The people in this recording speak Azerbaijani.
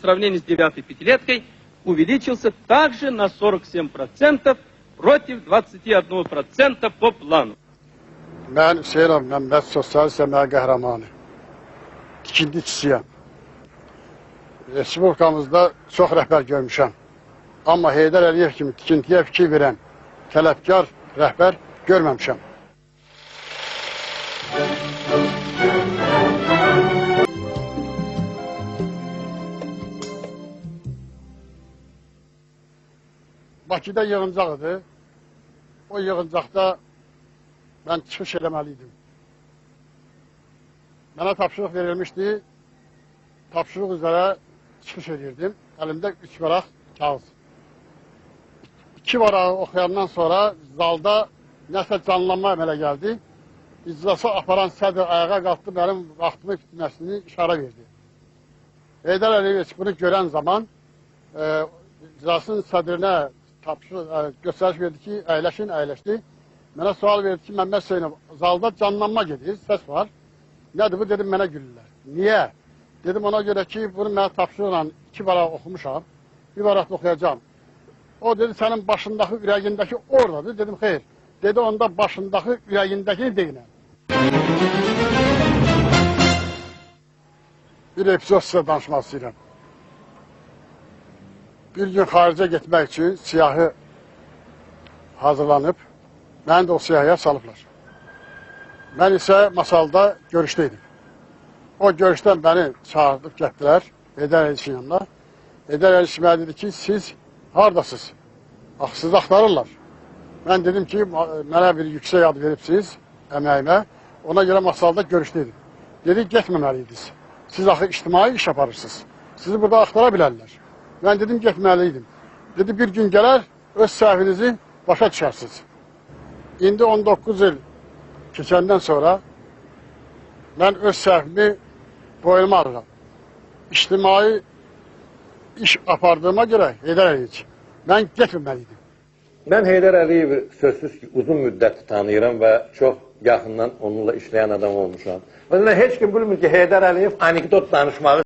сравнении с 9-й пятилеткой увеличился также на 47% против 21% по плану. Ben Hüseyin Mehmet Sosyalist Emeği Qəhrəmanı. Tikinti işçisiyəm. Respublikamızda çox rəhbər görmüşəm. Amma Heydər Əliyev kimi tikintiyə fikir verən, tələbkar rəhbər görməmişəm. Bakıda yığıncaq idi. O yığıncaqda mən çıxış eləməliydim. Mənə tapşırıq verilmişdi. Tapşırıq üzrə çıxış edirdim. Əlimdə 3 varaq kağız. 2 varağı oxuyandan sonra zalda nəsə canlanma əmələ gəldi. İclasa aparan sədr ayağa qalxdı, mənim vaxtımı bitməsini işarə verdi. Heydər Əliyev bunu görən zaman iclasın sədrinə göstəriş verdi ki, əyləşin, əyləşdi. Mənə sual verdi ki, Məhəmməd Hüseynov, zalda canlanma gedir, səs var. Nədir bu? Dedim, mənə gülürlər. Niyə? Dedim, ona görə ki, bunu mənə tapşırıqla 2 varaq oxumuşam, bir varaq da oxuyacam. O dedi, sənin başındakı, ürəyindəki oradadır. Dedim, xeyr. Dedi, onda başındakı, ürəyindəkini deyinəm. Bir epizod sizə danışmaq istəyirəm. Bir gün xaricə getmək üçün siyahı hazırlanıb, məni də o siyahıya salıblar. Mən isə masalda görüşdəydim. O görüşdən məni çağırıb getdilər, Heydər Əliyevin yanına. Heydər Əliyev mənə dedi ki, siz haradasınız? Axı, sizi axtarırlar. Mən dedim ki, mənə bir yüksək ad veribsiniz əməyimə, ona görə masalda görüşdəydim. Dedi, getməməliydiniz. Siz axı ictimai iş aparırsınız. Sizi burada axtara bilərlər. Mən dedim, getməliydim. Dedi, bir gün gələr, öz səhvinizi başa düşərsiniz. İndi 19 il keçəndən sonra mən öz səhvimi boynuma alıram. İctimai iş apardığıma görə Heydər Əliyev, mən getməməliydim. Mən Heydər Əliyevi sözsüz ki, uzun müddət tanıyıram və çox yaxından onunla işləyən adam olmuşam. Özünə heç kim bilmir ki, Heydər Əliyev anekdot danışmağı